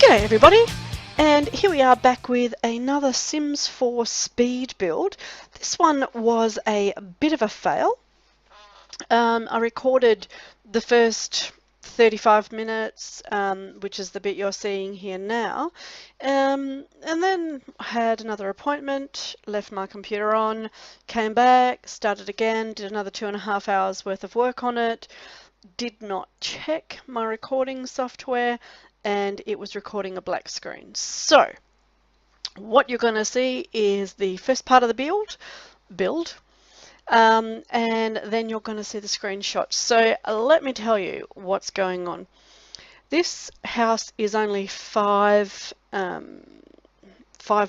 G'day everybody, and here we are back with another Sims 4 speed build. This one was a bit of a fail. I recorded the first 35 minutes, which is the bit you're seeing here now, and then had another appointment, left my computer on, came back, started again, did another 2.5 hours worth of work on it, did not check my recording software, and it was recording a black screen. So what you're going to see is the first part of the build, and then you're going to see the screenshot. So let me tell you what's going on. This house is only 5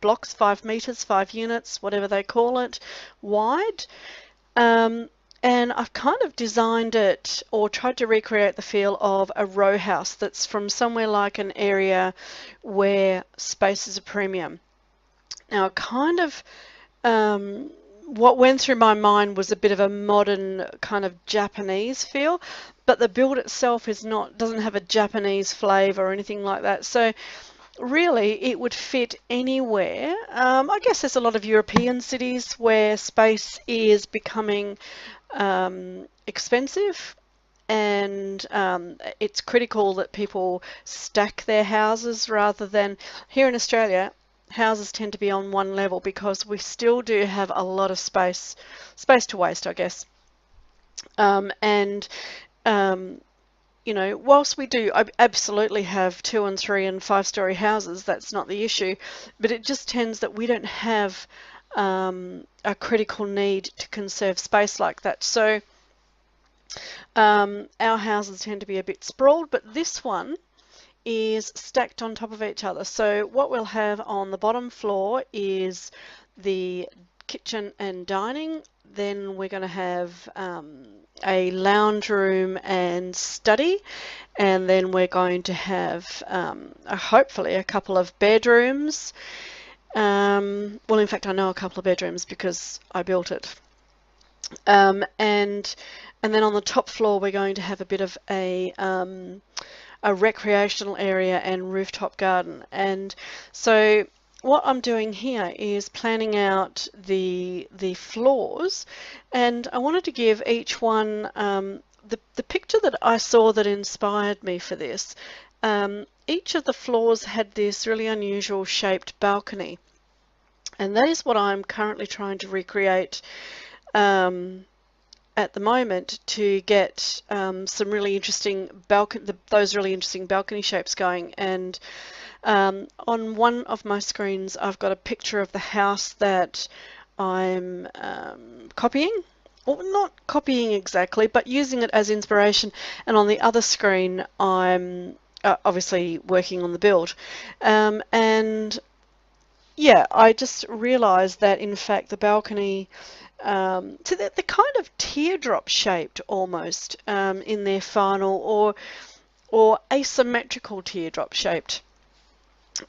blocks, 5 meters, 5 units, whatever they call it, wide. And I've kind of designed it or tried to recreate the feel of a row house that's from somewhere like an area where space is a premium. Now, kind of what went through my mind was a bit of a modern kind of Japanese feel, but the build itself doesn't have a Japanese flavor or anything like that. So really, it would fit anywhere. I guess there's a lot of European cities where space is becoming expensive, and it's critical that people stack their houses rather than here in Australia. Houses tend to be on one level because we still do have a lot of space to waste, I guess. You know, whilst we do absolutely have 2 and 3 and 5-story houses, that's not the issue, but it just tends that we don't have a critical need to conserve space like that. So our houses tend to be a bit sprawled, but this one is stacked on top of each other. So what we'll have on the bottom floor is the kitchen and dining. Then we're going to have a lounge room and study, and then we're going to have hopefully a couple of bedrooms. Well, in fact, I know a couple of bedrooms because I built it. And then on the top floor we're going to have a bit of a recreational area and rooftop garden. And so what I'm doing here is planning out the floors, and I wanted to give each one the picture that I saw that inspired me for this. Each of the floors had this really unusual shaped balcony, and that is what I'm currently trying to recreate at the moment to get some really interesting those really interesting balcony shapes going. And on one of my screens I've got a picture of the house that I'm copying, or not copying exactly, but using it as inspiration, and on the other screen I'm obviously working on the build. And yeah, I just realized that in fact the balcony, so they're kind of teardrop shaped almost in their final, or asymmetrical teardrop shaped.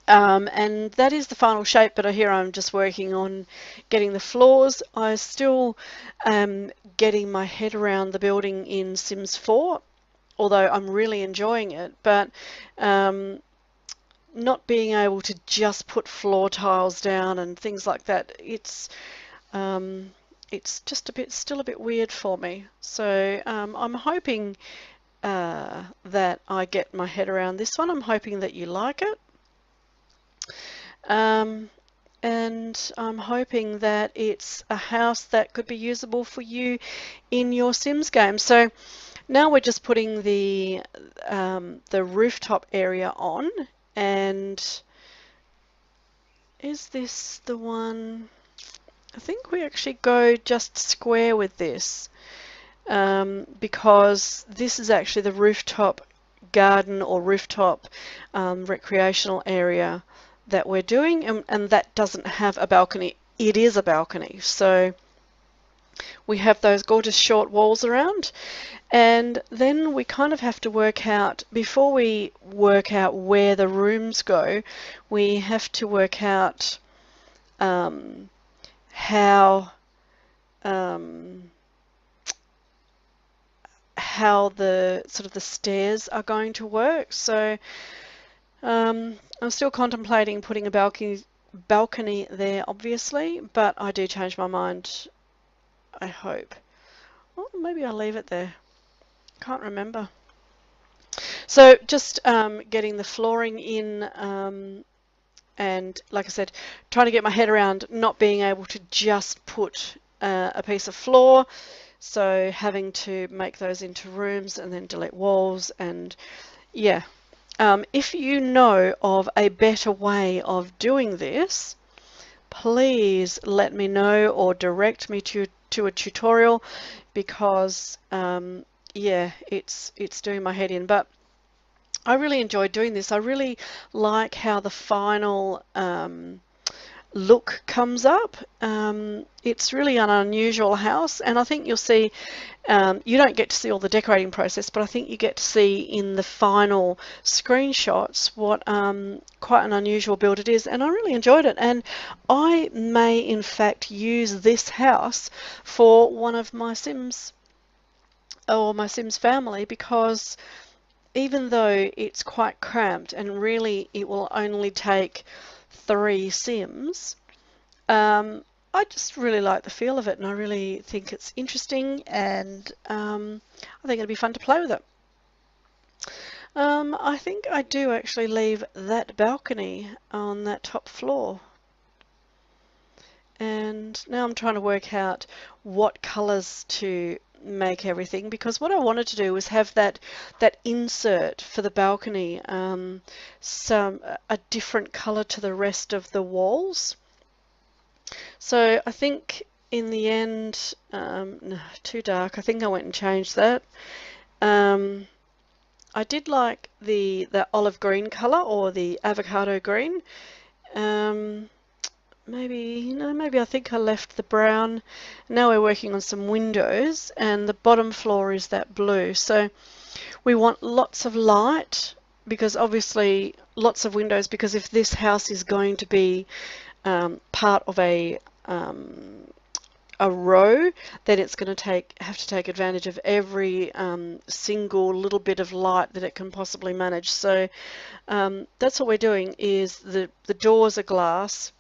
And that is the final shape, but here I'm just working on getting the floors. I still am getting my head around the building in Sims 4, although I'm really enjoying it, but not being able to just put floor tiles down and things like that, it's just still a bit weird for me. So I'm hoping that I get my head around this one. I'm hoping that you like it. And I'm hoping that it's a house that could be usable for you in your Sims game. So now we're just putting the rooftop area on, and is this the one? I think we actually go just square with this, because this is actually the rooftop garden or rooftop recreational area that we're doing, and that doesn't have a balcony. It is a balcony, so we have those gorgeous short walls around, and then we kind of have to work out, before we work out where the rooms go, we have to work out how the sort of the stairs are going to work. So I'm still contemplating putting a balcony there, obviously, but I do change my mind, I hope. Well, maybe I'll leave it there. Can't remember. So just getting the flooring in, and like I said, trying to get my head around not being able to just put a piece of floor, so having to make those into rooms and then delete walls. And yeah, if you know of a better way of doing this, please let me know or direct me to a tutorial, because yeah, it's doing my head in. But I really enjoyed doing this. I really like how the final look comes up. It's really an unusual house, and I think you'll see, you don't get to see all the decorating process, but I think you get to see in the final screenshots what quite an unusual build it is, and I really enjoyed it. And I may in fact use this house for one of my Sims, or my Sims family, because even though it's quite cramped and really it will only take 3 Sims, I just really like the feel of it, and I really think it's interesting, and I think it'd be fun to play with it. I think I do actually leave that balcony on that top floor. And now I'm trying to work out what colours to make everything, because what I wanted to do was have that insert for the balcony, a different colour to the rest of the walls. So I think in the end, no, too dark. I think I went and changed that. I did like the olive green colour, or the avocado green. Maybe I think I left the brown. Now we're working on some windows, and the bottom floor is that blue. So we want lots of light, because obviously lots of windows, because if this house is going to be part of a row, then it's going to have to take advantage of every single little bit of light that it can possibly manage. So that's what we're doing. Is the doors are glass.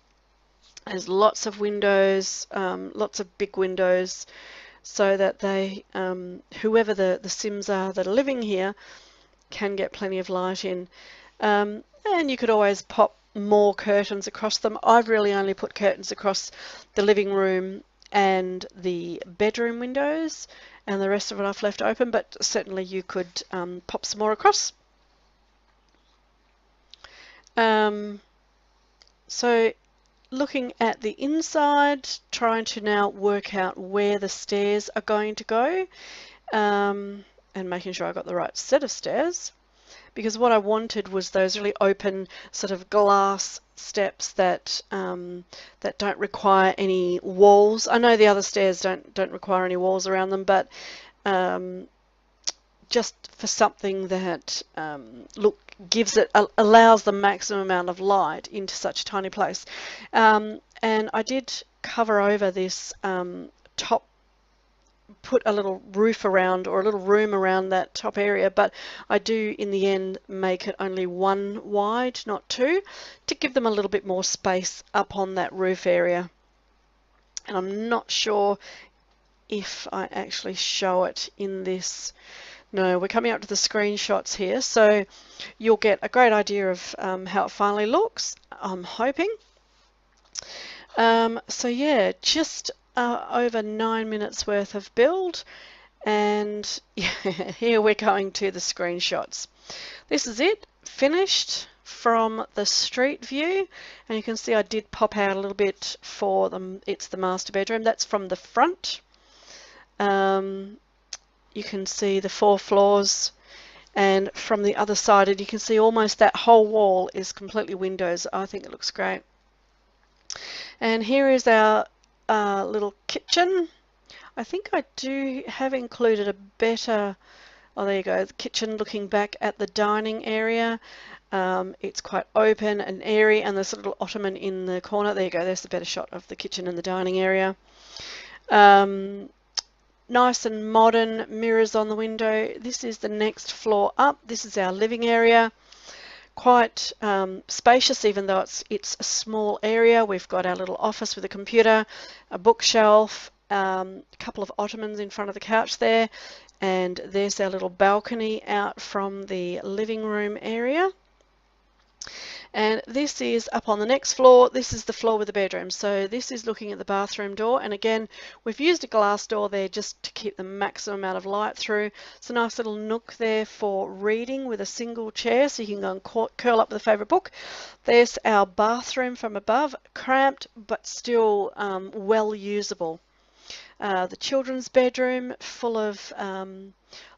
There's lots of windows, lots of big windows, so that they, whoever the Sims are that are living here, can get plenty of light in. And you could always pop more curtains across them. I've really only put curtains across the living room and the bedroom windows, and the rest of it I've left open, but certainly you could pop some more across. So looking at the inside, trying to now work out where the stairs are going to go, and making sure I got the right set of stairs, because what I wanted was those really open sort of glass steps that that don't require any walls. I know the other stairs don't require any walls around them, but just for something that allows the maximum amount of light into such a tiny place. And I did cover over this top, put a little roof around, or a little room around that top area, but I do in the end make it only 1 wide, not 2, to give them a little bit more space up on that roof area. And I'm not sure if I actually show it in this. No, we're coming up to the screenshots here, so you'll get a great idea of how it finally looks, I'm hoping. So yeah, just over 9 minutes worth of build, and yeah, here we're going to the screenshots. This is it, finished from the street view, and you can see I did pop out a little bit for them. It's the master bedroom. That's from the front. You can see the 4 floors, and from the other side, and you can see almost that whole wall is completely windows. I think it looks great. And here is our little kitchen. I think I do have included a better, oh there you go, the kitchen looking back at the dining area. It's quite open and airy, and there's a little ottoman in the corner. There you go, there's the better shot of the kitchen and the dining area. Nice and modern mirrors on the window. This is the next floor up. This is our living area. quite spacious, even though it's a small area. We've got our little office with a computer, a bookshelf, a couple of ottomans in front of the couch there, and there's our little balcony out from the living room area. And this is up on the next floor. This is the floor with the bedroom. So this is looking at the bathroom door. And again, we've used a glass door there just to keep the maximum amount of light through. It's a nice little nook there for reading with a single chair, so you can go and curl up with a favourite book. There's our bathroom from above, cramped but still well usable. The children's bedroom full of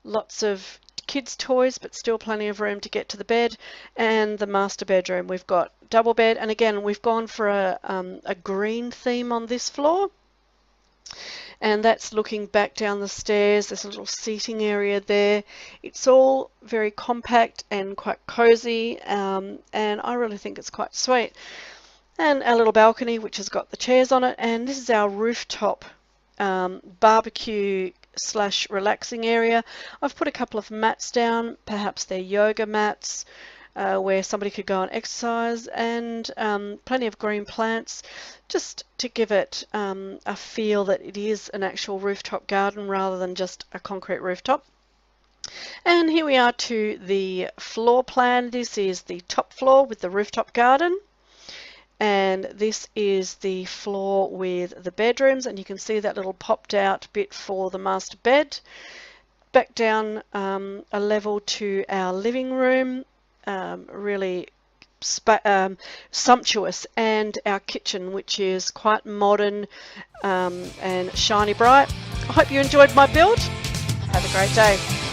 lots of kids' toys, but still plenty of room to get to the bed. And the master bedroom, we've got double bed, and again we've gone for a green theme on this floor, and that's looking back down the stairs. There's a little seating area there. It's all very compact and quite cozy, and I really think it's quite sweet. And our little balcony, which has got the chairs on it, and this is our rooftop barbecue / relaxing area. I've put a couple of mats down, perhaps they're yoga mats, where somebody could go and exercise, and plenty of green plants, just to give it a feel that it is an actual rooftop garden rather than just a concrete rooftop. And here we are to the floor plan. This is the top floor with the rooftop garden. And this is the floor with the bedrooms, and you can see that little popped out bit for the master bed. Back down a level to our living room, really sumptuous, and our kitchen, which is quite modern and shiny bright. I hope you enjoyed my build. Have a great day.